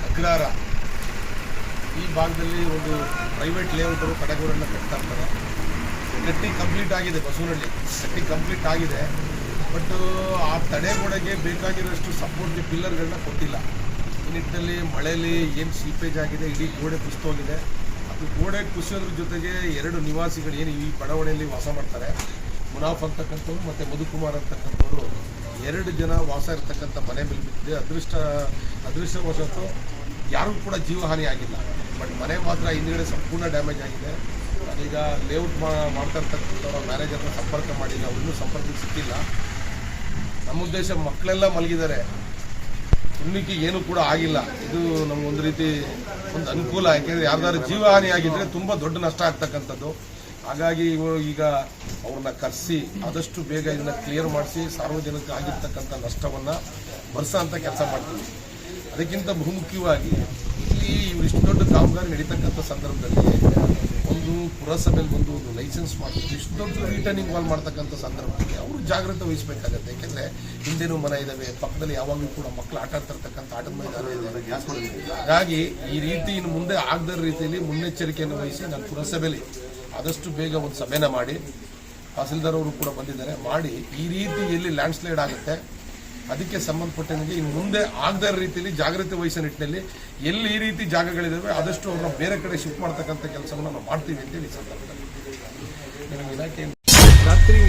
ಅಗ್ರಹಾರ ಈ ಭಾಗದಲ್ಲಿ ಒಂದು ಪ್ರೈವೇಟ್ ಲೇಔಟರು ತಡೆಗೋಡನ್ನು ಕಟ್ತಾ ಇರ್ತಾರೆ. ಗಟ್ಟಿ ಕಂಪ್ಲೀಟ್ ಆಗಿದೆ, ಬಸವನಹಳ್ಳಿ ಗಟ್ಟಿ ಕಂಪ್ಲೀಟ್ ಆಗಿದೆ. ಬಟ್ ಆ ತಡೆಗೋಡೆಗೆ ಬೇಕಾಗಿರೋಷ್ಟು ಸಪೋರ್ಟ್ಗೆ ಪಿಲ್ಲರ್ಗಳನ್ನ ಕೊಟ್ಟಿಲ್ಲ. ಈ ನಿಟ್ಟಿನಲ್ಲಿ ಮಳೆಯಲ್ಲಿ ಏನು ಸೀಪೇಜ್ ಆಗಿದೆ, ಇಡೀ ಗೋಡೆ ಕುಸಿತೋಗಿದೆ. ಅದು ಗೋಡೆ ಕುಸಿಯೋದ್ರ ಜೊತೆಗೆ 2 ನಿವಾಸಿಗಳು ಏನು ಈ ಬಡಾವಣೆಯಲ್ಲಿ ವಾಸ ಮಾಡ್ತಾರೆ, ಮುನಾಫ್ ಅಂತಕ್ಕಂಥವ್ರು ಮತ್ತು ಮಧುಕುಮಾರ್ ಅಂತಕ್ಕಂಥವ್ರು 2 ಜನ ವಾಸ ಇರ್ತಕ್ಕಂಥ ಮನೆ ಮೇಲೆ ಬಿದ್ದಿದೆ. ಅದೃಷ್ಟವಶಾತ್ತು ಯಾರಿಗೂ ಕೂಡ ಜೀವಹಾನಿ ಆಗಿಲ್ಲ. ಬಟ್ ಮನೆ ಮಾತ್ರ ಹಿಂದುಗಡೆ ಸಂಪೂರ್ಣ ಡ್ಯಾಮೇಜ್ ಆಗಿದೆ. ನಾನೀಗ ಲೇಔಟ್ ಮಾಡ್ತಾ ಇರ್ತಕ್ಕಂಥವ್ರ ಮ್ಯಾನೇಜರ್ನ ಸಂಪರ್ಕ ಮಾಡಿಲ್ಲ, ಅವ್ರಿನ್ನೂ ಸಂಪರ್ಕಕ್ಕೆ ಸಿಕ್ಕಿಲ್ಲ. ನಮ್ಮ ಉದ್ದೇಶ ಮಕ್ಕಳೆಲ್ಲ ಮಲಗಿದ್ದಾರೆ, ಇನ್ನಿಕ್ಕೆ ಏನೂ ಕೂಡ ಆಗಿಲ್ಲ. ಇದು ನಮಗೊಂದು ರೀತಿ ಒಂದು ಅನುಕೂಲ, ಯಾಕೆಂದರೆ ಯಾರ್ದಾದ್ರು ಜೀವಹಾನಿ ಆಗಿದ್ದರೆ ತುಂಬ ದೊಡ್ಡ ನಷ್ಟ ಆಗ್ತಕ್ಕಂಥದ್ದು. ಹಾಗಾಗಿ ಈಗ ಅವ್ರನ್ನ ಕರೆಸಿ ಆದಷ್ಟು ಬೇಗ ಇದನ್ನ ಕ್ಲಿಯರ್ ಮಾಡಿಸಿ ಸಾರ್ವಜನಿಕ ಆಗಿರ್ತಕ್ಕಂಥ ನಷ್ಟವನ್ನು ಭರಿಸೋ ಅಂತ ಕೆಲಸ ಮಾಡ್ತೀವಿ. ಅದಕ್ಕಿಂತ ಬಹುಮುಖ್ಯವಾಗಿ ಇಲ್ಲಿ ಇವರಿಷ್ಟು ದೊಡ್ಡ ಕಾಮಗಾರಿ ನಡೀತಕ್ಕಂಥ ಸಂದರ್ಭದಲ್ಲಿ ಒಂದು ಪುರಸಭೆಯಲ್ಲಿ ಒಂದು ಲೈಸೆನ್ಸ್ ಮಾಡ್ತಾರೆ, ಇಷ್ಟು ದೊಡ್ಡ ರಿಟರ್ನಿಂಗ್ ವಾಲ್ ಮಾಡ್ತಕ್ಕಂಥ ಸಂದರ್ಭದಲ್ಲಿ ಅವರು ಜಾಗ್ರತೆ ವಹಿಸಬೇಕಾಗತ್ತೆ. ಯಾಕೆಂದರೆ ಹಿಂದೆನೂ ಮನೆ ಇದ್ದಾವೆ, ಪಕ್ಕದಲ್ಲಿ ಯಾವಾಗಲೂ ಕೂಡ ಮಕ್ಕಳು ಆಟ ಆಡ್ತಿರ್ತಕ್ಕಂಥ ಆಟದ ಮೈದಾನ ಇದೆ. ಹಾಗಾಗಿ ಈ ರೀತಿ ಇನ್ನು ಮುಂದೆ ಆಗದ ರೀತಿಯಲ್ಲಿ ಮುನ್ನೆಚ್ಚರಿಕೆಯನ್ನು ವಹಿಸಿ ನಾನು ಪುರಸಭೆಯಲ್ಲಿ ಆದಷ್ಟು ಬೇಗ ಒಂದು ಸಭೆನ ಮಾಡಿ, ತಹಸೀಲ್ದಾರ್ ಅವರು ಕೂಡ ಬಂದಿದ್ದಾರೆ, ಮಾಡಿ ಈ ರೀತಿ ಎಲ್ಲಿ ಲ್ಯಾಂಡ್ ಸ್ಲೈಡ್ ಆಗುತ್ತೆ ಅದಕ್ಕೆ ಸಂಬಂಧಪಟ್ಟಂಗೆ ಇನ್ನು ಮುಂದೆ ಆಗದ ರೀತಿಯಲ್ಲಿ ಜಾಗ್ರತೆ ವಹಿಸೋ ನಿಟ್ಟಿನಲ್ಲಿ ಎಲ್ಲಿ ಈ ರೀತಿ ಜಾಗಗಳಿದ್ದಾವೆ ಆದಷ್ಟು ಅವ್ರನ್ನ ಬೇರೆ ಕಡೆ ಶಿಫ್ಟ್ ಮಾಡ್ತಕ್ಕಂಥ ಕೆಲಸವನ್ನು ನಾವು ಮಾಡ್ತೀವಿ ಅಂತೇಳಿ ಸಂದರ್ಭದಲ್ಲಿ ಇಲಾಖೆ ರಾತ್ರಿ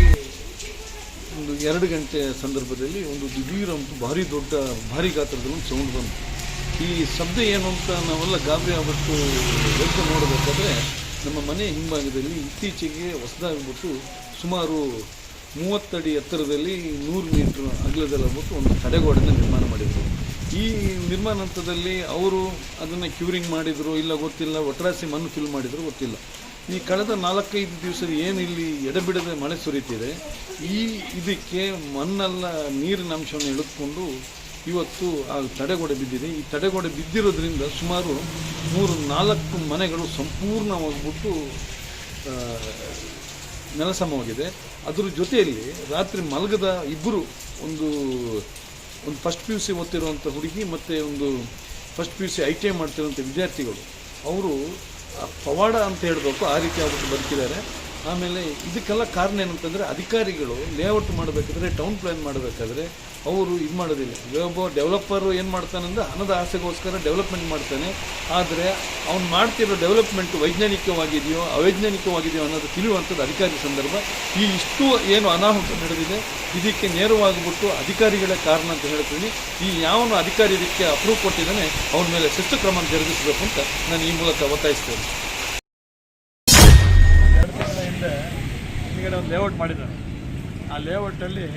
ಒಂದು 2 ಗಂಟೆ ಸಂದರ್ಭದಲ್ಲಿ ಒಂದು ದಿಢೀರ್ ಅಂತ ಭಾರಿ ಗಾತ್ರದಲ್ಲಿ ಒಂದು ಸೌಂಡ್ ಬಂತು. ಈ ಶಬ್ದ ಏನು ಅಂತ ನಾವೆಲ್ಲ ಗಾಬರಿ ಆವತ್ತು ಎದ್ದು ನೋಡಬೇಕಾದ್ರೆ ನಮ್ಮ ಮನೆ ಹಿಂಭಾಗದಲ್ಲಿ ಇತ್ತೀಚೆಗೆ ಹೊಸದಾಗ್ಬಿಟ್ಟು ಸುಮಾರು 30 ಅಡಿ ಎತ್ತರದಲ್ಲಿ 100 ಮೀಟರ್ ಅಗಲದಲ್ಲಾಗ್ಬಿಟ್ಟು ಒಂದು ತಡೆಗೋಡೆಯನ್ನು ನಿರ್ಮಾಣ ಮಾಡಿದರು. ಈ ನಿರ್ಮಾಣ ಹಂತದಲ್ಲಿ ಅವರು ಅದನ್ನು ಕ್ಯೂರಿಂಗ್ ಮಾಡಿದರು ಇಲ್ಲ ಗೊತ್ತಿಲ್ಲ, ಒಟ್ರಾಸಿ ಮಣ್ಣು ಫಿಲ್ ಮಾಡಿದ್ರು ಗೊತ್ತಿಲ್ಲ. ಈ ಕಳೆದ 4-5 ದಿವಸ ಏನು ಇಲ್ಲಿ ಎಡೆಬಿಡದೆ ಮಳೆ ಸುರಿತಿದೆ, ಇದಕ್ಕೆ ಮಣ್ಣೆಲ್ಲ ನೀರಿನ ಅಂಶವನ್ನು ಎಳೆದುಕೊಂಡು ಇವತ್ತು ಆ ತಡೆಗೋಡೆ ಬಿದ್ದಿದೆ. ಈ ತಡೆಗೋಡೆ ಬಿದ್ದಿರೋದ್ರಿಂದ ಸುಮಾರು 3-4 ಮನೆಗಳು ಸಂಪೂರ್ಣವಾಗ್ಬಿಟ್ಟು ನೆಲಸಮವಾಗಿದೆ. ಅದ್ರ ಜೊತೆಯಲ್ಲಿ ರಾತ್ರಿ ಮಲಗದ ಇಬ್ಬರು ಒಂದು ಫಸ್ಟ್ PUC ಓದ್ತಿರುವಂಥ ಹುಡುಗಿ ಮತ್ತು ಒಂದು ಫಸ್ಟ್ PUC ITI ಮಾಡ್ತಿರುವಂಥ ವಿದ್ಯಾರ್ಥಿಗಳು, ಅವರು ಪವಾಡ ಅಂತ ಹೇಳಬೇಕು, ಆ ರೀತಿ ಆಗ್ಬಿಟ್ಟು ಬದುಕಿದ್ದಾರೆ. ಆಮೇಲೆ ಇದಕ್ಕೆಲ್ಲ ಕಾರಣ ಏನಂತಂದರೆ ಅಧಿಕಾರಿಗಳು ಲೇಔಟ್ ಮಾಡಬೇಕಾದ್ರೆ, ಟೌನ್ ಪ್ಲ್ಯಾನ್ ಮಾಡಬೇಕಾದ್ರೆ ಅವರು ಇದು ಮಾಡೋದಿಲ್ಲ. ಒಬ್ಬ ಡೆವಲಪರು ಏನು ಮಾಡ್ತಾನಂದ್ರೆ ಹಣದ ಆಸೆಗೋಸ್ಕರ ಡೆವಲಪ್ಮೆಂಟ್ ಮಾಡ್ತಾನೆ. ಆದರೆ ಅವ್ನು ಮಾಡ್ತಿರೋ ಡೆವಲಪ್ಮೆಂಟ್ ವೈಜ್ಞಾನಿಕವಾಗಿದೆಯೋ ಅವೈಜ್ಞಾನಿಕವಾಗಿದೆಯೋ ಅನ್ನೋದು ತಿಳಿಯುವಂಥದ್ದು ಅಧಿಕಾರಿ ಸಂದರ್ಭ. ಇಷ್ಟು ಏನು ಅನಾಹುತ ನಡೆದಿದೆ ಇದಕ್ಕೆ ನೇರವಾಗಿಬಿಟ್ಟು ಅಧಿಕಾರಿಗಳೇ ಕಾರಣ ಅಂತ ಹೇಳ್ತೀನಿ. ಯಾವನು ಅಧಿಕಾರಿ ಇದಕ್ಕೆ ಅಪ್ರೂವ್ ಕೊಟ್ಟಿದ್ದಾನೆ ಅವನ ಮೇಲೆ ಶಿಸ್ತು ಕ್ರಮ ಜರುಗಿಸಬೇಕು ಅಂತ ನಾನು ಈ ಮೂಲಕ ಒತ್ತಾಯಿಸ್ತೇನೆ. 2 ತಿಂಗಳ ಹಿಂದೆ ಹಿಂದ್ಗಡೆ ಒಂದು ಲೇಔಟ್ ಮಾಡಿದ್ದಾರೆ. ಆ ಲೇಔಟಲ್ಲಿ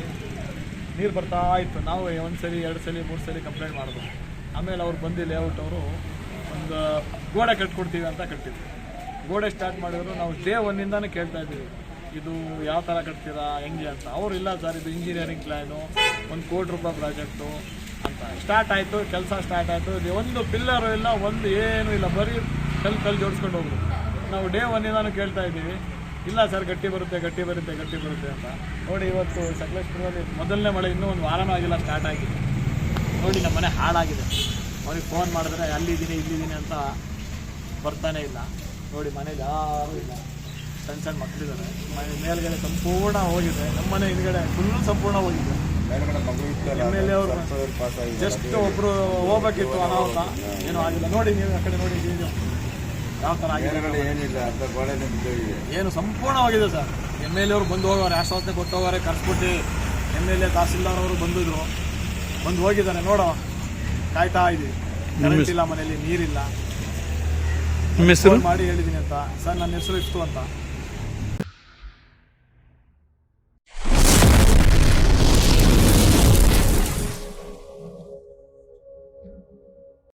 ನೀರು ಬರ್ತಾ ಇತ್ತು. ನಾವು 1 ಸಲ 2 ಸಲ 3 ಸಲ ಕಂಪ್ಲೇಂಟ್ ಮಾಡಿದ್ರು. ಆಮೇಲೆ ಅವ್ರು ಬಂದು ಲೇಔಟ್ ಅವರು ಒಂದು ಗೋಡೆ ಕಟ್ಕೊಡ್ತೀವಿ ಅಂತ ಕಟ್ಟಿದ್ರು. ಗೋಡೆ ಸ್ಟಾರ್ಟ್ ಮಾಡಿದ್ರು. ನಾವು ಡೇ 1ಇಂದಾನೇ ಕೇಳ್ತಾ ಇದ್ದೀವಿ, ಇದು ಯಾವ ಥರ ಕಟ್ತೀರಾ ಹೆಂಗೆ ಅಂತ. ಅವರು ಇಲ್ಲ ಸರ್, ಇದು ಇಂಜಿನಿಯರಿಂಗ್ ಪ್ಲ್ಯಾನು, 1 ಕೋಟಿ ರೂಪಾಯಿ ಪ್ರಾಜೆಕ್ಟು ಅಂತ. ಸ್ಟಾರ್ಟ್ ಆಯಿತು, ಕೆಲಸ ಸ್ಟಾರ್ಟ್ ಆಯಿತು. ಒಂದು ಪಿಲ್ಲರು ಇಲ್ಲ, ಒಂದು ಏನೂ ಇಲ್ಲ, ಬರೀ ಕಲ್ಲು ಜೋಡಿಸ್ಕೊಂಡು ಹೋಗ್ರು. ನಾವು ಡೇ 1ಇಂದಾನು ಕೇಳ್ತಾ ಇದ್ದೀವಿ, ಇಲ್ಲ ಸರ್ ಗಟ್ಟಿ ಬರುತ್ತೆ ಅಂತ. ನೋಡಿ ಇವತ್ತು ಸಕಲೇಶ್ಪುರದಲ್ಲಿ ಮೊದಲನೇ ಮಳೆ, ಇನ್ನೂ 1 ವಾರನೂ ಆಗಿಲ್ಲ, ಸ್ಟಾರ್ಟ್ ಆಗಿದೆ. ನೋಡಿ ನಮ್ಮ ಮನೆ ಹಾಳಾಗಿದೆ. ಅವ್ರಿಗೆ ಫೋನ್ ಮಾಡಿದ್ರೆ ಅಲ್ಲಿದ್ದೀನಿ ಇಲ್ಲಿದ್ದೀನಿ ಅಂತ ಬರ್ತಾನೆ ಇಲ್ಲ. ನೋಡಿ ಮನೇಲಿ ಯಾರೂ ಇಲ್ಲ, ಸಣ್ಣ ಮಕ್ಕಳಿದ್ದಾರೆ. ಮೇಲ್ಗಡೆ ಸಂಪೂರ್ಣ ಹೋಗಿದೆ. ನಮ್ಮ ಮನೆ ಹಿಂದ್ಗಡೆ ಫುಲ್ ಸಂಪೂರ್ಣ ಹೋಗಿದೆ. MLA ಅವರು ಜಸ್ಟ್ ಒಬ್ಬರು ಹೋಗ್ಬೇಕಿತ್ತು, ಅನಾಹುತ ಏನೂ ಆಗಿಲ್ಲ. ನೋಡಿ ನೀವು ಆ ಕಡೆ ನೋಡಿ ಯಾವ ಥರ ಆಗಿದೆ, ಏನು ಸಂಪೂರ್ಣವಾಗಿದೆ ಸರ್. MLA ಅವರು ಬಂದು ಹೋಗೋರು, ಆಶ್ವಾಸನೆ ಕೊಟ್ಟು ಹೋಗೋರೆ, ಕರ್ಸ್ಬಿಟ್ಟು MLA ತಹಸೀಲ್ದಾರ್ ಅವರು ಬಂದು ಹೋಗಿದ್ದಾರೆ. ನೋಡೋ ಕಾಯ್ತಾ ಇದ್ದೀವಿ. ಕರೆಂಟ್ ಇಲ್ಲ, ಮನೇಲಿ ನೀರಿಲ್ಲ. ಫೋನ್ ಮಾಡಿ ಹೇಳಿದ್ದೀನಿ ಅಂತ. ಸರ್ ನನ್ನ ಹೆಸರು ಇಷ್ಟು ಅಂತ.